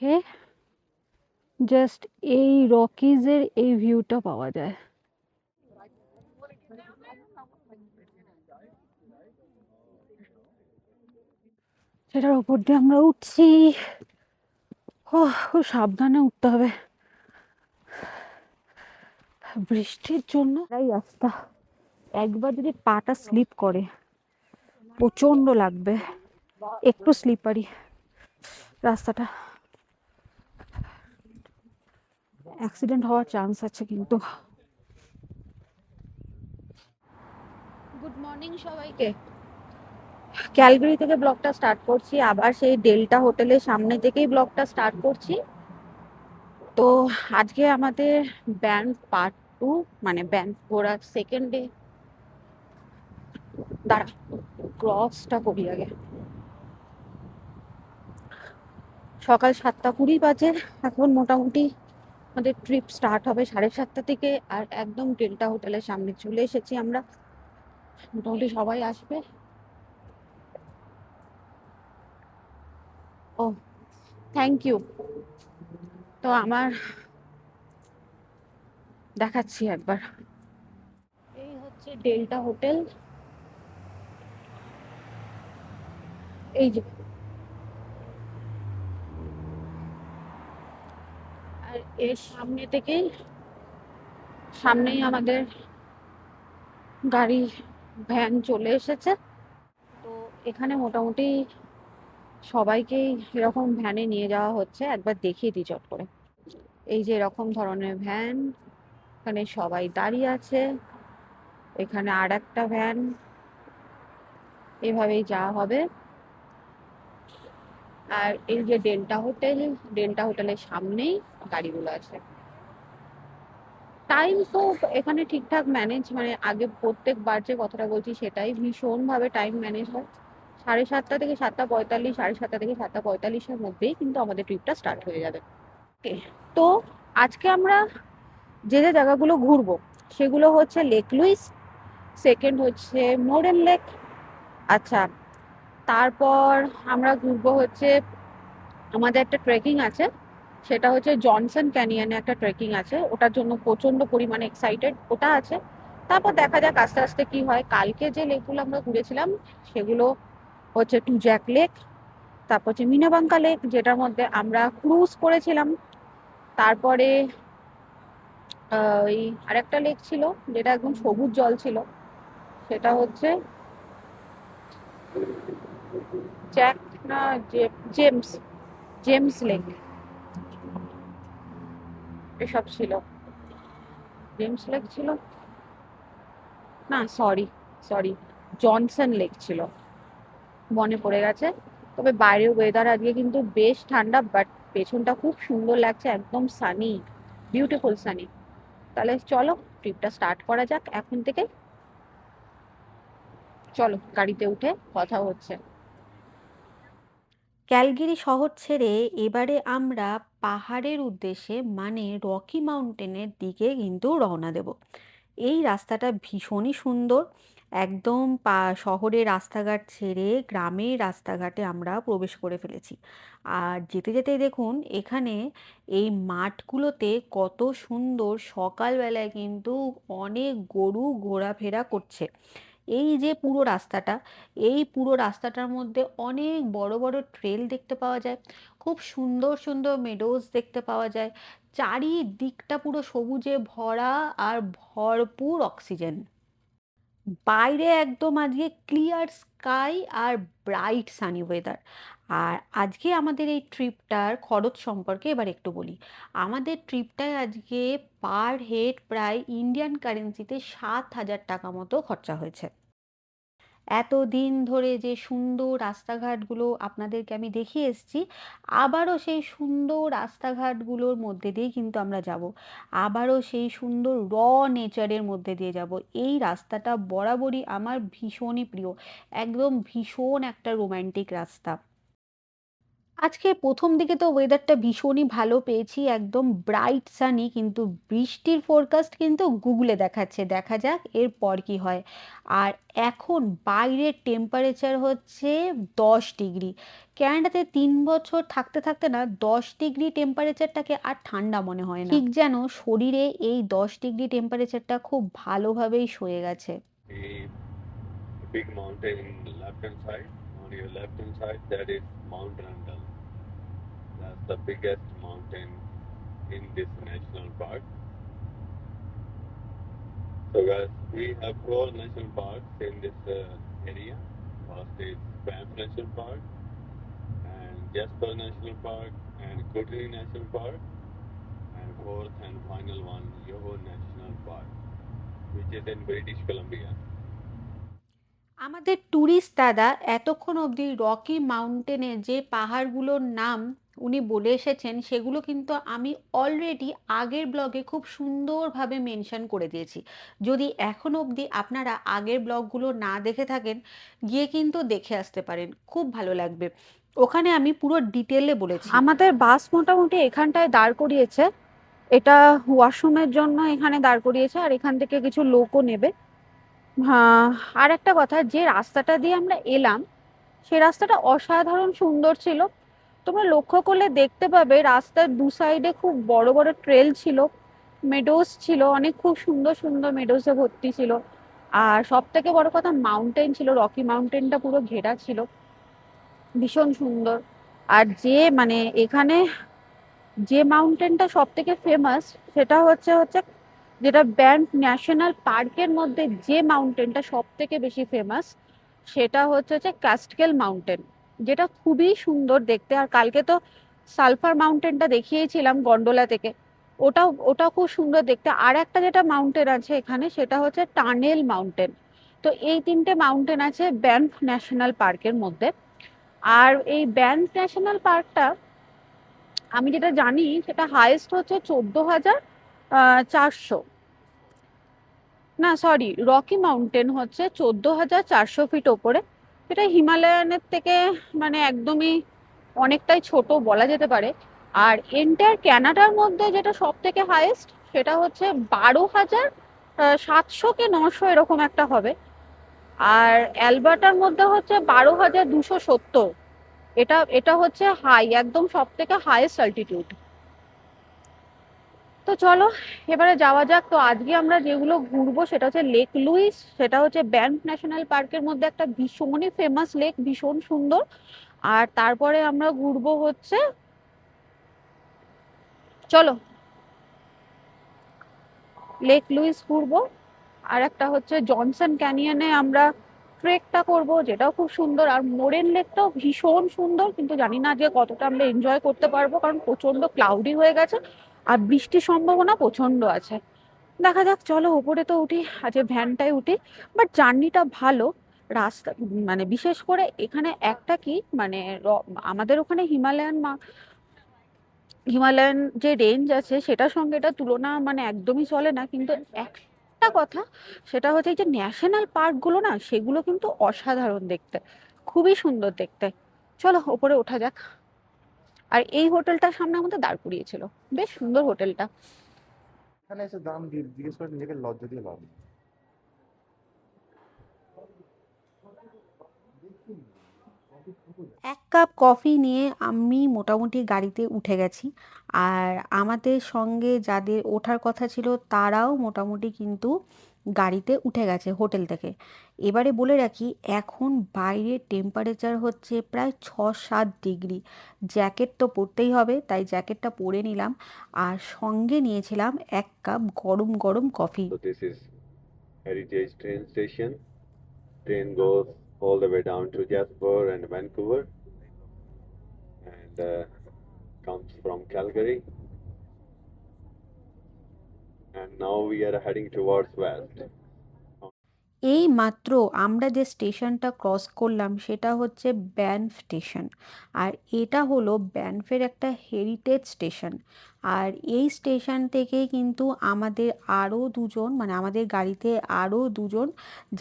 হে, just এই রকিজের এই ভিউটা পাওয়া যায়। সেটার উপর দিয়ে আমরা উঠছি। খুব সাবধানে উঠতে হবে, বৃষ্টির জন্য এই রাস্তা একবার যদি পাটা স্লিপ করে প্রচন্ড লাগবে। একটু স্লিপারি রাস্তাটা, অ্যাক্সিডেন্ট হওয়ার চান্স আছে কিন্তু। গুড মর্নিং সবাইকে। ক্যালগারি থেকে ব্লগটা স্টার্ট করছি, আবার সেই ডেল্টা হোটেলের সামনে থেকেই ব্লগটা স্টার্ট করছি। তো আজকে আমাদের ব্যান্ড পার্ট 2, মানে ব্যান্ড ঘোরার সেকেন্ড ডে। দাঁড়া, ক্রসটা করি আগে। সকাল 7:20 বাজে এখন। মোটামুটি আমাদের ট্রিপ স্টার্ট হবে 7:30 থেকে। আর একদম ডেল্টা হোটেলের সামনে চলে এসেছি আমরা। মোটামুটি সবাই আসবে। ও, থ্যাংক ইউ। তো আমার দেখাচ্ছি একবার, এই হচ্ছে ডেল্টা হোটেল। এই যে, আর এর সামনেই আমাদের গাড়ি ভ্যান চলে এসেছে। তো এখানে মোটামুটি সবাইকেই এরকম ভ্যানে নিয়ে যাওয়া হচ্ছে। একবার দেখিয়ে দিই চট করে। এই যে এরকম ধরনের ভ্যান, এখানে সবাই দাঁড়িয়ে আছে। এখানে আর একটা ভ্যান, এভাবেই যাওয়া হবে। আর এই যে ডেল্টা হোটেল, ডেল্টা হোটেলের সামনেই গাড়িগুলো আছে। টাইম তো এখানে ঠিকঠাক ম্যানেজ, মানে আগে প্রত্যেকবার যে কথাটা বলছি সেটাই, ভীষণভাবে টাইম ম্যানেজ হয়। 7:30 থেকে 7:45, 7:30 থেকে 7:45-এর মধ্যেই কিন্তু আমাদের ট্রিপটা স্টার্ট হয়ে যাবে। ওকে, তো আজকে আমরা যে যে জায়গাগুলো ঘুরবো সেগুলো হচ্ছে লেক লুইস, সেকেন্ড হচ্ছে মোরেন লেক। আচ্ছা, তারপর আমরা ঘুরবো হচ্ছে, আমাদের একটা ট্রেকিং আছে, সেটা হচ্ছে জনসন ক্যানিয়নে একটা ট্রেকিং আছে, ওটার জন্য প্রচন্ড পরিমাণে এক্সাইটেড। ওটা আছে। তারপর দেখা যাক আস্তে আস্তে কি হয়। কালকে যে লেকগুলো আমরা ঘুরেছিলাম সেগুলো হচ্ছে টুজ্যাক লেক, তারপর হচ্ছে মিনাবাঙ্কা লেক, যেটার মধ্যে আমরা ক্রুজ করেছিলাম। তারপরে ওই আরেকটা লেক ছিল যেটা একদম সবুজ জল ছিল, সেটা হচ্ছে জ্যাক না জেমস, জেমস লেক এসব ছিল। জেমস লেক ছিল না, সরি সরি, জনসন লেক ছিল, মনে পড়ে গেছে। তবে বাইরের ওয়েদার আজকে কিন্তু বেশ ঠান্ডা, বাট পেছনটা খুব সুন্দর লাগছে, একদম সানি, বিউটিফুল সানি। তাহলে চলো ট্রিপটা স্টার্ট করা যাক এখন থেকে। চলো গাড়িতে উঠে কথা হচ্ছে। ক্যালগেরি শহর ছেড়ে এবারে আমরা পাহাড়ের উদ্দেশ্যে, মানে রকি মাউন্টেনের দিকে কিন্তু রওনা দেব। এই রাস্তাটা ভীষণই সুন্দর। একদম শহরের রাস্তাঘাট ছেড়ে গ্রামের রাস্তাঘাটে আমরা প্রবেশ করে ফেলেছি। আর যেতে যেতে দেখুন এখানে এই মাঠগুলোতে কত সুন্দর সকালবেলায় কিন্তু অনেক গরু ঘোরাফেরা করছে। এই যে পুরো রাস্তাটা, এই পুরো রাস্তাটার মধ্যে অনেক বড় বড় ট্রেল দেখতে পাওয়া যায়। খুব সুন্দর সুন্দর মেডোজ দেখতে পাওয়া যায়। চারিদিকটা পুরো সবুজে ভরা আর ভরপুর অক্সিজেন। বাইরে একদম আজকে ক্লিয়ার স্কাই আর ব্রাইট সানি ওয়েদার। আর আজকে আমাদের এই ট্রিপটার খরচ সম্পর্কে এবার একটু বলি। আমাদের ট্রিপটায় আজকে পার হেড প্রায় ইন্ডিয়ান কারেন্সিতে 7,000 টাকা মতো খরচা হয়েছে। এতদিন ধরে যে সুন্দর রাস্তাঘাটগুলো আপনাদেরকে আমি দেখিয়ে এসেছি, আবারও সেই সুন্দর রাস্তাঘাটগুলোর মধ্যে দিয়ে কিন্তু আমরা যাব। আবারও সেই সুন্দর নেচারের মধ্যে দিয়ে যাব। এই রাস্তাটা বরাবরই আমার ভীষণই প্রিয়, একদম ভীষণ একটা রোম্যান্টিক রাস্তা। আজকে প্রথম দিকে তো ওয়েদারটা ভীষণই ভালো পেয়েছি, একদম ব্রাইট সানি, কিন্তু বৃষ্টির ফোরকাস্ট কিন্তু গুগলে দেখাচ্ছে, দেখা যাক এরপর কি হয়। আর এখন বাইরের টেম্পারেচার হচ্ছে 10 ডিগ্রি। ক্যানাডাতে 3 বছর থাকতে থাকতে না 10 ডিগ্রি টেম্পারেচারটাকে আর ঠান্ডা মনে হয় না, ঠিক যেন শরীরে এই 10 ডিগ্রি টেম্পারেচারটা খুব ভালোভাবেই সয়ে গেছে। A big mountain in the left hand side. On your left hand side, that is Mount Randall. That's the biggest mountain in this national park. So, guys, we have four national parks in this area. First is Banff National Park, and Jasper National Park, and Kootenai National Park, and fourth and final one, Yoho National Park, which is in British Columbia. আমাদের tourist দাদা এতক্ষণ অবধি Rocky মাউন্টেনের যে পাহাড়গুলোর নাম উনি বলে এসেছেন, সেগুলো কিন্তু আমি অলরেডি আগের ব্লগে খুব সুন্দরভাবে মেনশন করে দিয়েছি। যদি এখন অবধি আপনারা আগের ব্লগগুলো না দেখে থাকেন, গিয়ে কিন্তু দেখে আসতে পারেন, খুব ভালো লাগবে। ওখানে আমি পুরো ডিটেলে বলেছি। আমাদের বাস মোটামুটি এখানটায় দাঁড় করিয়েছে, এটা ওয়াশরুমের জন্য এখানে দাঁড় করিয়েছে, আর এখান থেকে কিছু লোকও নেবে। হ্যাঁ, আর একটা কথা, যে রাস্তাটা দিয়ে আমরা এলাম সে রাস্তাটা অসাধারণ সুন্দর ছিল। তোমরা লক্ষ্য করলে দেখতে পাবে রাস্তার দু সাইডে খুব বড় বড় ট্রেল ছিল, মেডোস ছিল, অনেক খুব সুন্দর সুন্দর মেডোসে ভর্তি ছিল। আর সব থেকে বড় কথা, মাউন্টেন ছিল, রকি মাউন্টেনটা পুরো ঘেরা ছিল, ভীষণ সুন্দর। আর যে মানে এখানে যে মাউন্টেনটা সব থেকে ফেমাস সেটা হচ্ছে হচ্ছে যেটা ব্যান্ড ন্যাশনাল পার্কের মধ্যে যে মাউন্টেনটা সব থেকে বেশি ফেমাস, সেটা হচ্ছে ক্যাস্টকেল মাউন্টেন, যেটা খুবই সুন্দর দেখতে। আর কালকে তো সালফার মাউন্টেনটা দেখিয়েছিলাম গন্ডোলা থেকে, ওটাও ওটাও খুব সুন্দর দেখতে। আর একটা যেটা মাউন্টেন আছে এখানে সেটা হচ্ছে টানেল মাউন্টেন। তো এই তিনটে মাউন্টেন আছে ব্যান্ড ন্যাশনাল পার্কের মধ্যে। আর এই ব্যান্ড ন্যাশনাল পার্কটা আমি যেটা জানি সেটা হাইয়েস্ট হচ্ছে 14,400, না সরি, রকি মাউন্টেন হচ্ছে 14,400 ফিট ওপরে। সেটা হিমালয়ানের থেকে মানে একদমই অনেকটাই ছোট বলা যেতে পারে। আর এন্টার ক্যানাডার মধ্যে যেটা সব থেকে হাইয়েস্ট সেটা হচ্ছে 12,700 কি 900 এরকম একটা হবে। আর অ্যালবার্টার মধ্যে হচ্ছে 12,270। এটা এটা হচ্ছে হাই, একদম সব থেকে হাইয়েস্ট অল্টিটিউড। তো চলো এবারে যাওয়া যাক। তো আজকে আমরা যেগুলো ঘুরবো সেটা হচ্ছে লেক লুইস, সেটা হচ্ছে ব্যান্ফ ন্যাশনাল পার্কের মধ্যে একটা ভীষণই ফেমাস লেক, ভীষণ সুন্দর। আর তারপরে আমরা ঘুরবো হচ্ছে, চলো লেক লুইস ঘুরবো। আর একটা হচ্ছে জনসন ক্যানিয়নে আমরা ট্রেকটা করব, যেটাও খুব সুন্দর। আর মোরেন লেকটাও ভীষণ সুন্দর, কিন্তু জানি না যে কতটা আমরা এনজয় করতে পারবো, কারণ প্রচন্ড ক্লাউডি হয়ে গেছে আর বৃষ্টির সম্ভাবনা প্রচন্ড আছে। দেখা যাক, চলো ওপরে তো উঠি, আজকে ভ্যানটায় উঠি। বাট জার্নিটা ভালো, রাস্তা মানে বিশেষ করে এখানে একটা কি মানে আমাদের ওখানে হিমালয়ান যে রেঞ্জ আছে সেটার সঙ্গে এটা তুলনা মানে একদমই চলে না। কিন্তু একটা কথা, সেটা হচ্ছে যে ন্যাশনাল পার্কগুলো না সেগুলো কিন্তু অসাধারণ দেখতে, খুবই সুন্দর দেখতে। চলো ওপরে ওঠা যাক। আর এই হোটেলটার সামনে আমাদের দাঁড় করিয়েছিল, বেশ সুন্দর হোটেলটা। এখানে এসে দাম জিজ্ঞেস করে নিজেকে লজ্জা দিয়ে লাভ নেই। এক কাপ কফি নিয়ে আমি মোটামুটি গাড়িতে উঠে গেছি। আর আমাদের সঙ্গে যাদের ওঠার কথা ছিল তারাও মোটামুটি কিন্তু গাড়িতে উঠে গেছে হোটেল থেকে। এবারে বলে রাখি, এখন বাইরের টেম্পারেচার হচ্ছে প্রায় 6-7 ডিগ্রি। জ্যাকেট তো পরতেই হবে, তাই জ্যাকেটটা পরে নিলাম। আর সঙ্গে নিয়েছিলাম 1 কাপ গরম গরম coffee. So, this is Heritage train station. Train goes all the way down to Jasper and Vancouver, and comes from Calgary. And now we are heading towards west. এই মাত্র আমরা যে স্টেশনটা ক্রস করলাম সেটা হচ্ছে ব্যানফ স্টেশন। আর এটা হলো ব্যানফের একটা হেরিটেজ স্টেশন। আর এই স্টেশন থেকেই কিন্তু আমাদের আরও দুজন, মানে আমাদের গাড়িতে আরও দুজন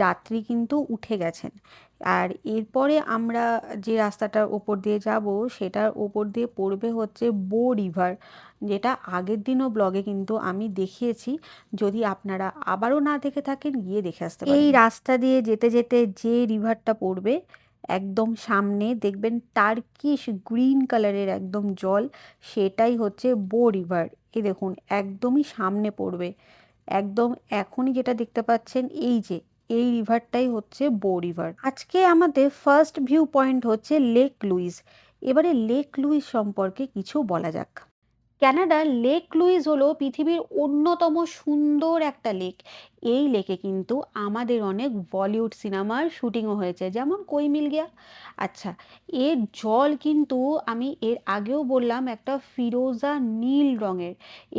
যাত্রী কিন্তু উঠে গেছেন। আর এরপরে আমরা যে রাস্তাটার ওপর দিয়ে যাব সেটার ওপর দিয়ে পড়বে হচ্ছে বো রিভার, যেটা আগের দিনও ব্লগে কিন্তু আমি দেখিয়েছি। যদি আপনারা আবারও না দেখে থাকেন গিয়ে দেখে আসতে পারেন। এই রাস্তা দিয়ে যেতে যেতে যে রিভারটা পড়বে একদম সামনে দেখবেন টার্কিশ গ্রিন কালারের একদম জল, সেটাই হচ্ছে বো রিভার। এই দেখুন একদমই সামনে পড়বে, একদম এখনই যেটা দেখতে পাচ্ছেন এই যে এই রিভারটাই হচ্ছে বো রিভার। আজকে আমাদের ফার্স্ট ভিউ পয়েন্ট হচ্ছে লেক লুইস। এবারে লেক লুইস সম্পর্কে কিছু বলা যাক। ক্যানাডার লেক লুইস হলো পৃথিবীর অন্যতম সুন্দর একটা লেক। এই লেকে কিন্তু আমাদের অনেক বলিউড সিনেমার শুটিংও হয়েছে, যেমন কোই মিল গিয়া। আচ্ছা, এর জল কিন্তু আমি এর আগেও বললাম একটা ফিরোজা নীল রঙের।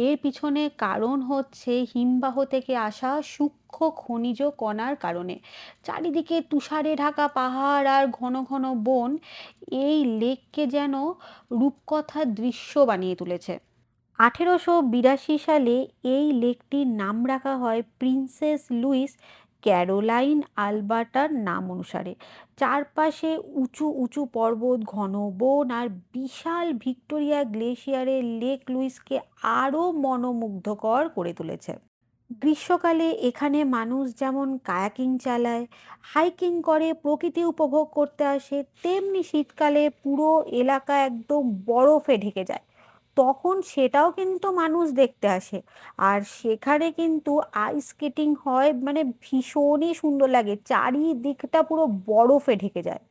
এর পিছনে কারণ হচ্ছে হিমবাহ থেকে আসা সূক্ষ্ম খনিজ কণার কারণে। চারিদিকে তুষারে ঢাকা পাহাড় আর ঘন ঘন বন এই লেককে যেন রূপকথার দৃশ্য বানিয়ে তুলেছে। 1882 সালে এই লেকটির নাম রাখা হয় প্রিন্সেস লুইস ক্যারোলাইন আলবার্টার নাম অনুসারে। চারপাশে উঁচু উঁচু পর্বত, ঘন বন আর বিশাল ভিক্টোরিয়া গ্লেশিয়ারের লেক লুইসকে আরও মনোমুগ্ধকর করে তুলেছে। গ্রীষ্মকালে এখানে মানুষ যেমন কায়াকিং চালায়, হাইকিং করে, প্রকৃতি উপভোগ করতে আসে, তেমনি শীতকালে পুরো এলাকা একদম বরফে ঢেকে যায়, তখন সেটাও কিন্তু মানুষ দেখতে আসে। আর সেখানে কিন্তু আইস স্কেটিং হয়, মানে ভীষণই সুন্দর লাগে, চারিদিকটা পুরো বরফে ঢেকে যায়।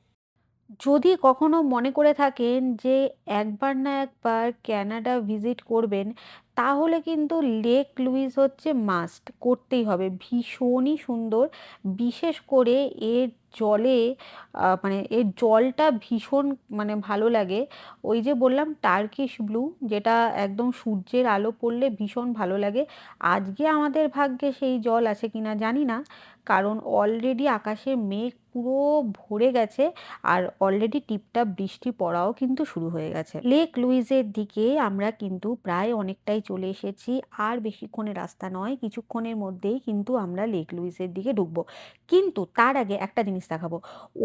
যদি কখনো মনে করে থাকেন যে একবার না একবার ক্যানাডা ভিজিট করবেন, তাহলে কিন্তু লেক লুইস হচ্ছে মাস্ট, করতেই হবে। ভীষণই সুন্দর, বিশেষ করে এর জলে মানে এর জলটা ভীষণ মানে ভালো লাগে। ওই যে বললাম টার্কিশ ব্লু, যেটা একদম সূর্যের আলো পড়লে ভীষণ ভালো লাগে। আজকে আমাদের ভাগ্যে সেই জল আছে কিনা জানি না, কারণ অলরেডি আকাশে মেঘ পুরো ভরে গেছে আর অলরেডি টিপটাপ বৃষ্টি পড়াও কিন্তু শুরু হয়ে গেছে। লেক লুইসের দিকে আমরা কিন্তু প্রায় অনেকটাই চলে এসেছি, আর বেশিক্ষণের রাস্তা নয়, কিছুক্ষণের মধ্যেই কিন্তু আমরা লেক লুইসের দিকে ঢুকবো। কিন্তু তার আগে একটা জিনিস দেখাবো।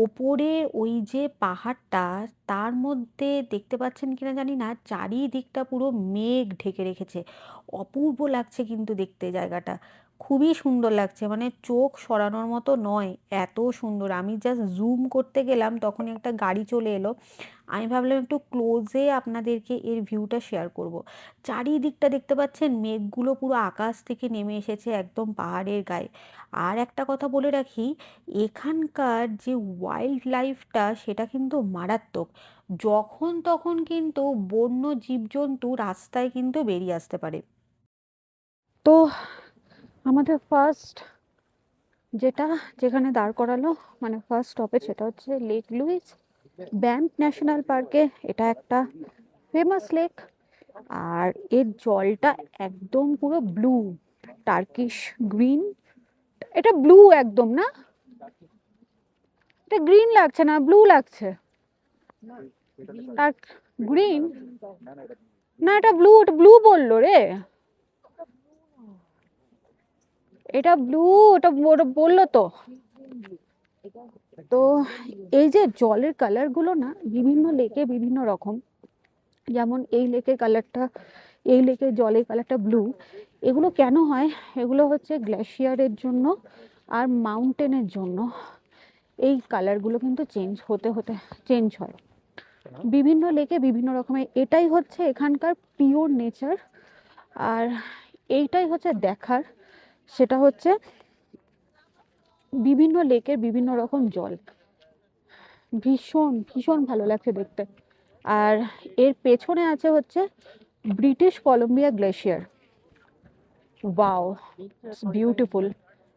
ওপরে ওই যে পাহাড়টা, তার মধ্যে দেখতে পাচ্ছেন কিনা জানি না, চারিদিকটা পুরো মেঘ ঢেকে রেখেছে। অপূর্ব লাগছে কিন্তু দেখতে জায়গাটা, খুবই সুন্দর লাগছে, মানে চোখ সরানোর মতো নয়, এত সুন্দর। আমি জাস্ট জুম করতে গেলাম তখনই একটা গাড়ি চলে এলো। আমি ভাবলাম একটু ক্লোজে আপনাদেরকে এর ভিউটা শেয়ার করব। চারিদিকটা দেখতে পাচ্ছেন মেঘগুলো পুরো আকাশ থেকে নেমে এসেছে একদম পাহাড়ের গায়ে। আর একটা কথা বলে রাখি, এখানকার যে ওয়াইল্ড লাইফটা সেটা কিন্তু মারাত্মক। যখন তখন কিন্তু বন্য জীবজন্তু রাস্তায় কিন্তু বেরিয়ে আসতে পারে। তো আমাদের ফার্স্ট যেটা যেখানে দাঁড় করালো, মানে ফার্স্ট স্টপেজ, সেটা হচ্ছে লেক লুইস ব্যাম্প ন্যাশনাল পার্কে। এটা একটা ফেমাস লেক, আর এর জলটা একদম পুরো ব্লু, টার্কিশ গ্রিন। এটা ব্লু একদম না, এটা গ্রিন লাগছে না, ব্লু লাগছে। টার্ক গ্রিন না, এটা ব্লু, এটা ব্লু বললো রে, এটা ব্লু, ওটা ওটা বললো তো। তো এই যে জলের কালার গুলো না বিভিন্ন লেকে বিভিন্ন রকম, যেমন এই লেকের কালারটা, এই লেকের জলের কালারটা ব্লু। এগুলো কেন হয়? এগুলো হচ্ছে গ্লেশিয়ারের জন্য আর মাউন্টেনের জন্য এই কালারগুলো কিন্তু চেঞ্জ হতে হতে চেঞ্জ হয় বিভিন্ন লেকে বিভিন্ন রকমের। এটাই হচ্ছে এখানকার পিওর নেচার। আর এইটাই হচ্ছে দেখার, সেটা হচ্ছে বিভিন্ন লেকের বিভিন্ন রকম জল, ভীষণ ভীষণ ভালো লাগছে দেখতে। আর এর পেছনে আছে হচ্ছে British Columbia glacier. Wow, it's beautiful,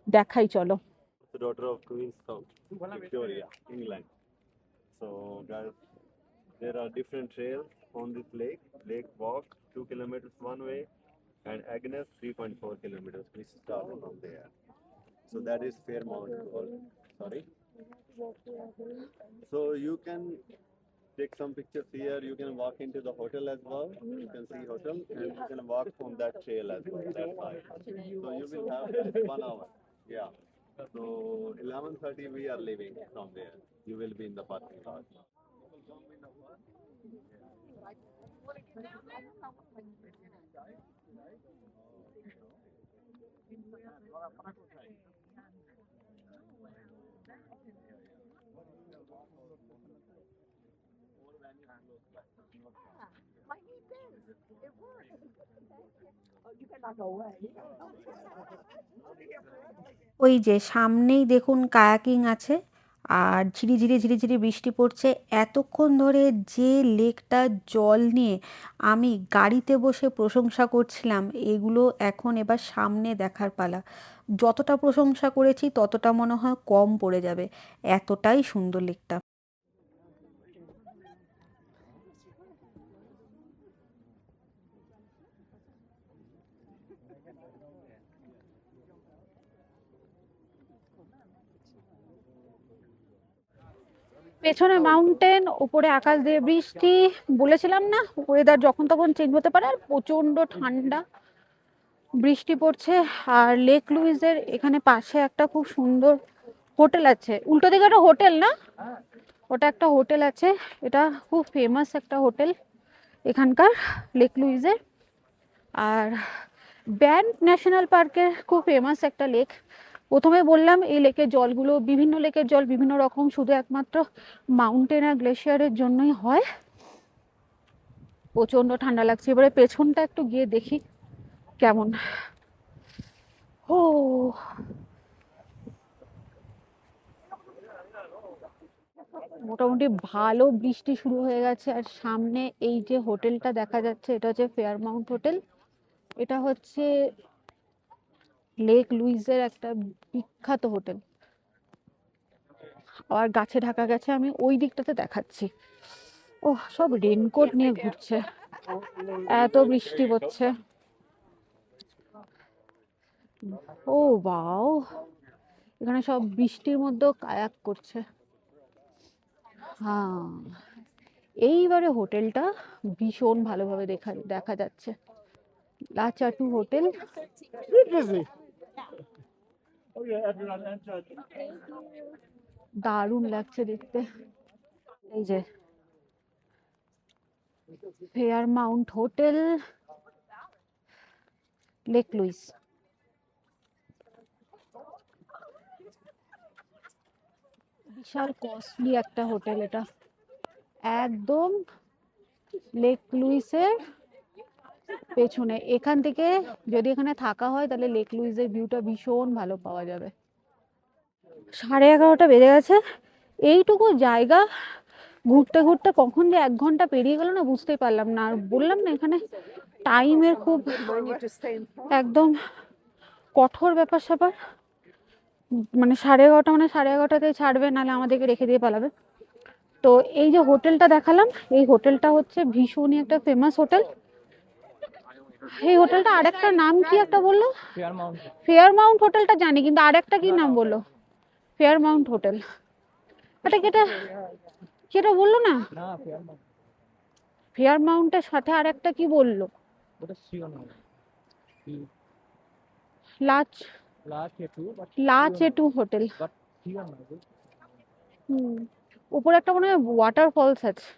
দেখাই চলো। The daughter of Queenstown, Victoria, England. So, guys, there are different trails on this lake. Lake Walk, 2 kilometers one way, and Agnes, 3.4 kilometers. We started from there. So that is Fairmount. Sorry. So you can take some pictures here. You can walk into the hotel as well. You can see hotel and you can walk on that trail as well. That side. So you will have that 1 hour. Yeah. So 11:30 we are leaving from there. You will be in the parking lot. ওই যে সামনেই দেখুন kayaking আছে আর ঝিরিঝিরি ঝিরিঝিরি বৃষ্টি পড়ছে। এতক্ষণ ধরে যে লেকটার জল নিয়ে আমি গাড়িতে বসে প্রশংসা করছিলাম, এগুলো এখন এবার সামনে দেখার পালা। যতটা প্রশংসা করেছি ততটা মনে হয় কম পড়ে যাবে, এতটাই সুন্দর লেকটা। পেছনে মাউন্টেন, ওপরে আকাশ দিয়ে বৃষ্টি। বলেছিলাম না ওয়েদার যখন তখন চেঞ্জ হতে পারে, আর প্রচন্ড ঠান্ডা, বৃষ্টি পড়ছে। আর লেক লুইসের এখানে পাশে একটা খুব সুন্দর হোটেল আছে, উল্টো দিকে একটা হোটেল না, ওটা একটা হোটেল আছে। এটা খুব ফেমাস একটা হোটেল এখানকার লেক লুইসের। আর ব্যান্ফ ন্যাশনাল পার্কের খুব ফেমাস একটা লেক। প্রথমে বললাম এই লেকের জলগুলো, বিভিন্ন লেকের জল বিভিন্ন রকম, শুধু একমাত্র মাউন্টেন আর গ্লেশিয়ারের জন্যই হয়। প্রচন্ড ঠান্ডা লাগছে। এবারে পেছনটা একটু গিয়ে দেখি কেমন। ও মোটামুটি ভালো বৃষ্টি শুরু হয়ে গেছে। আর সামনে এই যে হোটেলটা দেখা যাচ্ছে, এটা হচ্ছে ফেয়ারমাউন্ট হোটেল। এটা হচ্ছে লেক লুইসের একটা বিখ্যাত হোটেল। আর গাছে ঢাকা গেছে, আমি ওই দিকটাতে দেখাচ্ছি। ও সব রেনকোট নিয়ে ঘুরছে, এত বৃষ্টি পড়ছে। ও বাও, এখানে সব বৃষ্টির মধ্যেও কায়াক করছে। হ্যাঁ, এইবারে হোটেলটা ভীষণ ভালোভাবে দেখা যাচ্ছে। লা চাটু হোটেল। দারুণ লাগছে দেখতে। এই যে ফেয়ারমাউন্ট হোটেল, লেক লুইস। বিশাল কস্টলি একটা হোটেল এটা, একদম লেক লুইসের পেছনে। এখান থেকে যদি এখানে থাকা হয় তাহলে লেক লুইসের ভিউটা ভীষণ ভালো পাওয়া যাবে। 11:30 বেজে গেছে। এইটুকু জায়গা ঘুরতে ঘুরতে কখন যে 1 ঘন্টা পেরিয়ে গেল না বুঝতেই পারলাম না। আর বললাম না এখানে টাইমের খুব একদম কঠোর ব্যাপার স্যাপার। মানে 11:30 মানে 11:30তেই ছাড়বে, নাহলে আমাদেরকে রেখে দিয়ে পালাবে। তো এই যে হোটেলটা দেখালাম, এই হোটেলটা হচ্ছে ভীষণই একটা ফেমাস হোটেল। এই হোটেলটা আরেকটা নাম কি একটা বললো, ফেয়ারমাউন্ট হোটেলটা জানি, কিন্তু আরেকটা কি নাম বললো, ফেয়ারমাউন্ট হোটেল। এটা কেটা বললো না, ফেয়ারমাউন্টের সাথে আরেকটা কি বললো, লা চেটু হোটেল। উপরে একটা মনে হয় ওয়াটার ফলস আছে।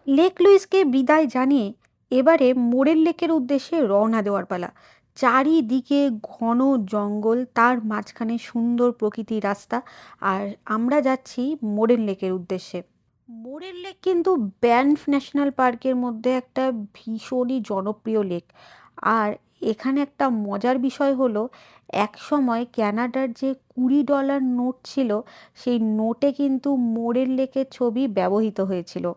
লেক লুইসকে বিদায় জানিয়ে এবারে মোরেল লেকের উদ্দেশ্যে রওনা দেওয়ার পালা। চারিদিকে ঘন জঙ্গল, তার মাঝখানে সুন্দর প্রকৃতির রাস্তা, আর আমরা যাচ্ছি মোরেল লেকের উদ্দেশ্যে। মোরেল লেক কিন্তু ব্যানফ ন্যাশনাল পার্কের মধ্যে একটা ভীষণই জনপ্রিয় লেক। আর এখানে একটা মজার বিষয় হলো, এক সময় ক্যানাডার যে $20 নোট ছিল, সেই নোটে কিন্তু মোরেল লেকের ছবি ব্যবহৃত হয়েছিল।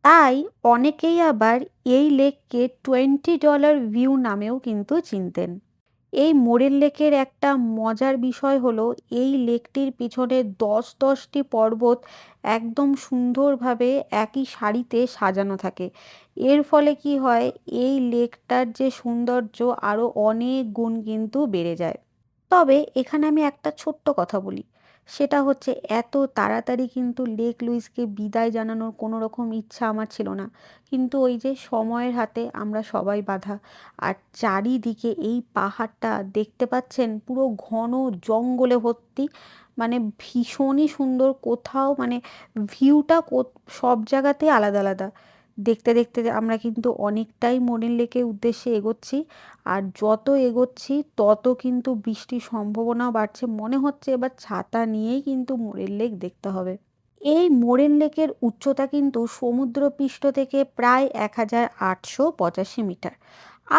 তাই অনেকেই আবার এই লেককে $20 ভিউ নামেও কিন্তু চিনতেন। এই মোরেল লেকের একটা মজার বিষয় হলো এই লেকটির পিছনে 10-10টি পর্বত একদম সুন্দরভাবে একই সারিতে সাজানো থাকে। এর ফলে কি হয়, এই লেকটার যে সৌন্দর্য আরো অনেক গুণ কিন্তু বেড়ে যায়। তবে এখানে আমি একটা ছোট্ট কথা বলি, সেটা হচ্ছে এত তাড়াতাড়ি কিন্তু লেক লুইসকে বিদায় জানানোর কোনো রকম ইচ্ছা আমার ছিল না, কিন্তু ওই যে সময়ের হাতে আমরা সবাই বাঁধা। আর চারিদিকে এই পাহাড়টা দেখতে পাচ্ছেন পুরো ঘন জঙ্গলে ভর্তি, মানে ভীষণই সুন্দর। কোথাও মানে ভিউটা সব জায়গাতেই আলাদা আলাদা। দেখতে দেখতে আমরা কিন্তু অনেকটাই মোরেন লেকের উদ্দেশ্যে এগোচ্ছি, আর যত এগোচ্ছি তত কিন্তু বৃষ্টির সম্ভাবনাও বাড়ছে। মনে হচ্ছে এবার ছাতা নিয়েই কিন্তু মোরেন লেক দেখতে হবে। এই মোরেন লেকের উচ্চতা কিন্তু সমুদ্রপৃষ্ঠ থেকে প্রায় 1885 মিটার।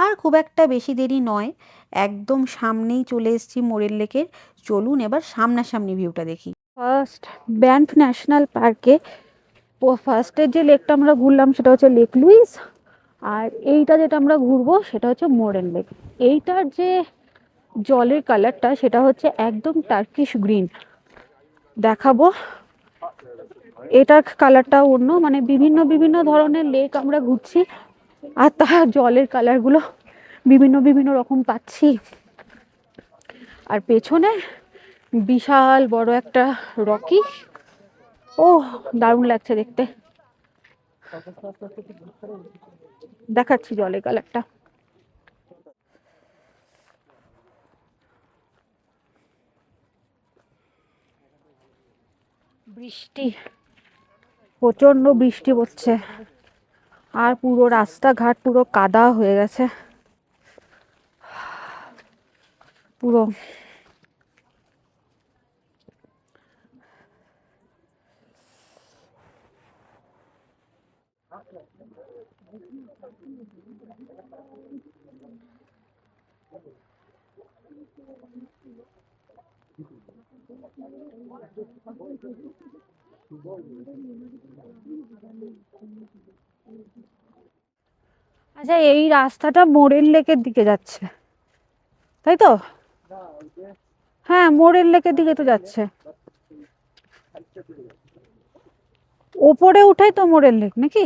আর খুব একটা বেশি দেরি নয়, একদম সামনেই চলে এসেছি মোরেন লেকের। চলুন এবার সামনাসামনি ভিউটা দেখি। ফার্স্ট ব্যানফ ন্যাশনাল পার্কে ফার্স্টের যে লেকটা আমরা ঘুরলাম সেটা হচ্ছে লেক লুইস, আর এইটা যেটা আমরা ঘুরবো সেটা হচ্ছে মোরেন লেক। এইটার যে জলের কালারটা সেটা হচ্ছে একদম টার্কিশ গ্রিন। দেখাবো, এটার কালারটা অন্য, মানে বিভিন্ন বিভিন্ন ধরনের লেক আমরা ঘুরছি আর তার জলের কালারগুলো বিভিন্ন বিভিন্ন রকম পাচ্ছি। আর পেছনে বিশাল বড় একটা রকি। ও, দারুণ লাগছে দেখতে। দেখাচ্ছি জলের কালারটা। বৃষ্টি, প্রচন্ড বৃষ্টি পড়ছে আর পুরো রাস্তাঘাট পুরো কাদা হয়ে গেছে পুরো। আচ্ছা, এই রাস্তাটা মোরেন লেকের দিকে যাচ্ছে, তাই তো? হ্যাঁ, মোরেন লেকের দিকে তো যাচ্ছে। ওপরে উঠাই তো মোরেন লেক নাকি?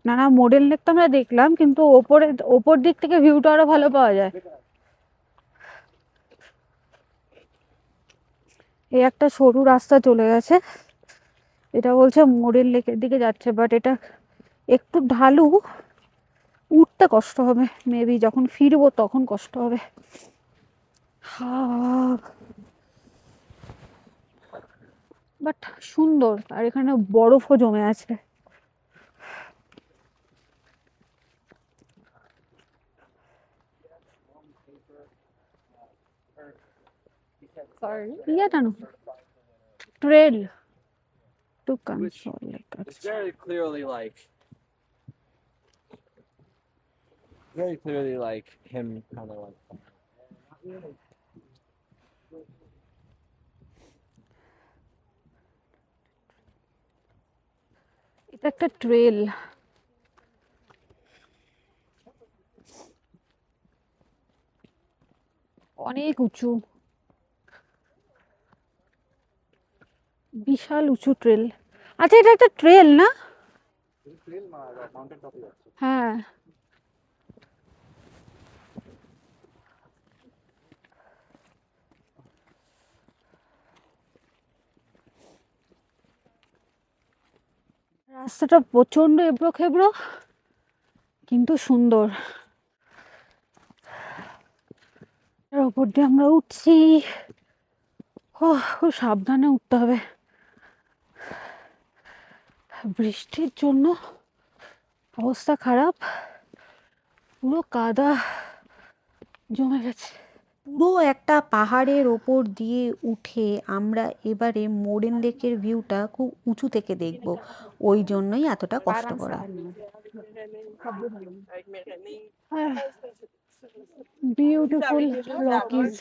না না, মোরেন লেক তো আমরা দেখলাম, কিন্তু ওপরে ওপর দিক থেকে ভিউটা আরো ভালো পাওয়া যায়। এই একটা সরু রাস্তা চলে গেছে, এটা বলছে মোরেন লেকের দিকে যাচ্ছে, বাট এটা একটু ঢালু, উঠতে কষ্ট হবে মেবি, যখন ফিরবো তখন কষ্ট হবে। বাট সুন্দর, আর এখানে বরফও জমে আছে। ইয়েটা না, trail to console lake. It's very clearly like him kind of like. এটা একটা ট্রেল, অনেক উঁচু, বিশাল উঁচু ট্রেল। আচ্ছা, এটা একটা ট্রেল না? হ্যাঁ, রাস্তাটা প্রচন্ড এবড়ো খেবড়ো কিন্তু সুন্দর। এর ওপর দিয়ে আমরা উঠছি, খুব সাবধানে উঠতে হবে, বৃষ্টির জন্য অবস্থা খারাপ, পুরো কাদা জমে গেছে। পুরো একটা পাহাড়ের ওপর দিয়ে উঠে আমরা এবারে মোরেন লেকের ভিউটা খুব উঁচু থেকে দেখব, ওই জন্যই এতটা কষ্ট করা। Beautiful Rockies.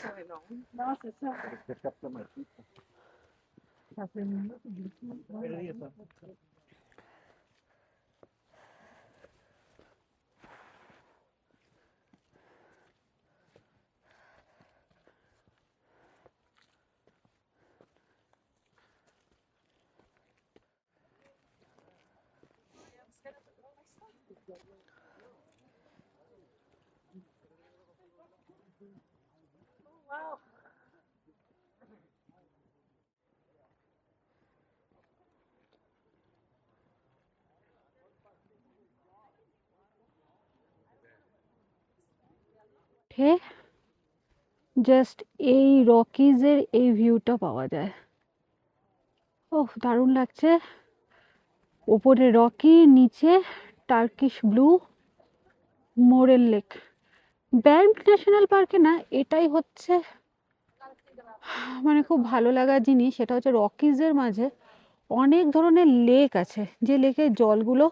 জাস্ট এই রকিজের এই ভিউটা পাওয়া যায়। ওহ, দারুণ লাগছে। ওপরে রকি, নিচে Turkish blue, moral lake. Bank national পার্কে না, এটাই হচ্ছে মানে খুব ভালো লাগার জিনিস। সেটা হচ্ছে রকিজের মাঝে অনেক ধরনের লেক আছে, যে লেকের জলগুলো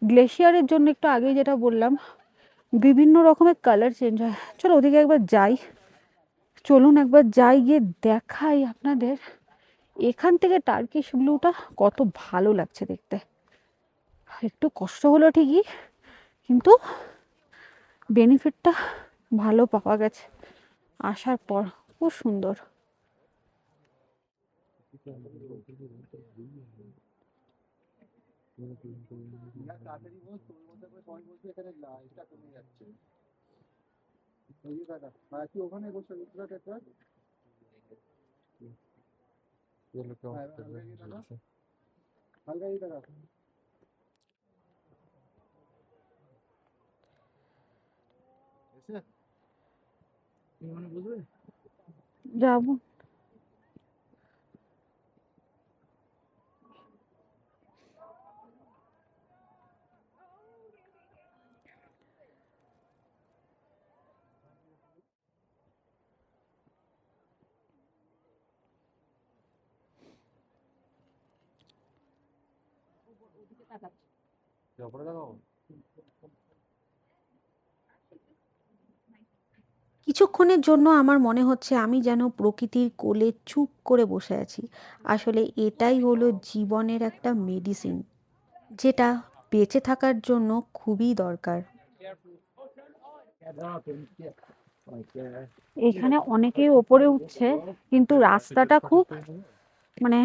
গ্লেশিয়ারের জন্য একটু আগে যেটা বললাম বিভিন্ন রকমের কালার চেঞ্জ হয়। চলো ওদিকে একবার যাই, চলুন একবার যাই, গিয়ে দেখাই আপনাদের এখান থেকে টার্কিশ ব্লুটা কত ভালো লাগছে দেখতে। একটু কষ্ট হলো ঠিকই, কিন্তু বেনিফিটটা ভালো পাওয়া গেছে আসার পর। খুব সুন্দর। ওখানে বসে ये लोग क्या कर रहे हैं? হালকা এই টাকা মানে বুঝবে যাবো। ऊपर लगाओ। কিছুক্ষণের জন্য আমার মনে হচ্ছে আমি যেন প্রকৃতির কোলে চুপ করে বসে আছি। আসলে এটাই হলো জীবনের একটা মেডিসিন, যেটা বেঁচে থাকার জন্য খুবই দরকার। এখানে অনেকেই ওপরে উঠছে, কিন্তু রাস্তাটা খুব মানে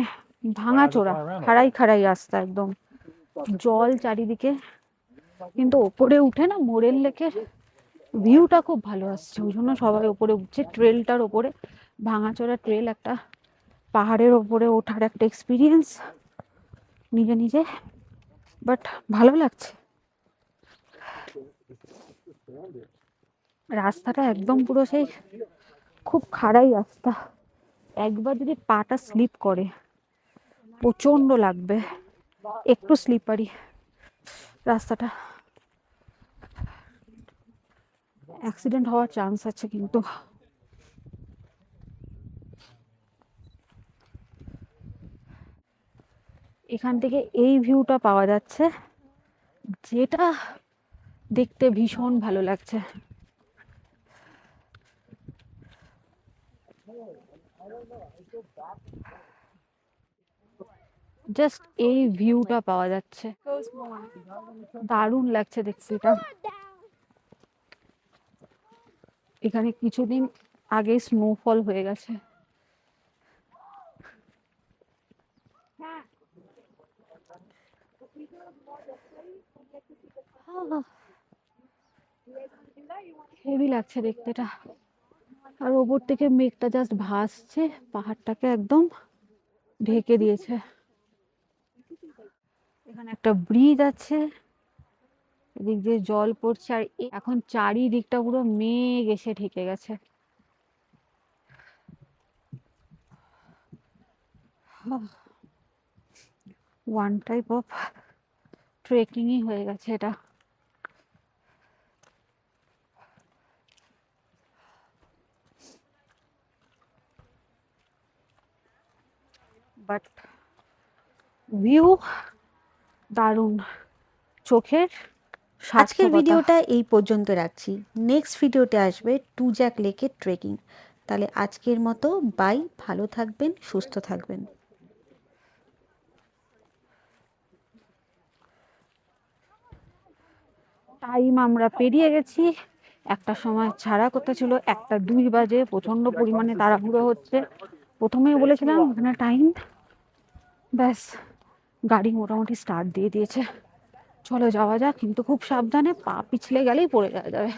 ভাঙাচোরা, খাড়াই খাড়াই রাস্তা একদম, জল চারিদিকে। কিন্তু ওপরে উঠে না মোরেল লেকের ভিউটা খুব ভালো আসছে, ওই জন্য সবাই ওপরে উঠছে। ট্রেলটার ওপরে, ভাঙাচোরা ট্রেল, একটা পাহাড়ের ওপরে ওঠার একটা এক্সপিরিয়েন্স নিজে নিজে, বাট ভালো লাগছে। রাস্তাটা একদম পুরো সেই খুব খাড়াই রাস্তা, একবার যদি পাটা স্লিপ করে প্রচন্ড লাগবে। একটু স্লিপারি রাস্তাটা, অ্যাক্সিডেন্ট হওয়ার চান্স আছে কিন্তু। এখান থেকে এই ভিউটা পাওয়া যাচ্ছে, যেটা দেখতে ভীষণ ভালো লাগছে। জাস্ট এই ভিউটা পাওয়া যাচ্ছে, দারুণ লাগছে দেখতে এটা। এখানে কিছুদিন আগে স্নোফল হয়ে গেছে। হেভি লাগছে দেখতে এটা। আর ওপর থেকে মেঘটা জাস্ট ভাসছে, পাহাড়টাকে একদম ঢেকে দিয়েছে। এখানে একটা ব্রিজ আছে, এদিক দিয়ে জল পড়ছে, আর এখন চারিদিকটা পুরো মেঘ এসে ঢেকে গেছে। ওয়ান টাইপ অফ ট্রেকিংই হয়ে গেছে এটা। বাট ভিউ দারুণ, চোখের আজকের ভিডিওটা এই পর্যন্ত রাখছি। নেক্সট ভিডিওতে আসবে টুজাক লেকের ট্রেকিং। তাহলে আজকের মতো বাই, ভালো থাকবেন, সুস্থ থাকবেন। টাইম আমরা পেরিয়ে গেছি, একটা সময় ছাড়া কথা ছিল 1টা 2 বাজে, প্রচন্ড পরিমাণে তাড়াহুড়ো হচ্ছে। প্রথমেই বলেছিলাম এখানে টাইম, ব্যাস গাড়ি মোটামুটি স্টার্ট দিয়ে দিয়েছে। চলো যাওয়া যাক, কিন্তু খুব সাবধানে, পা পিছলে গেলেই পড়ে যাওয়া যাবে।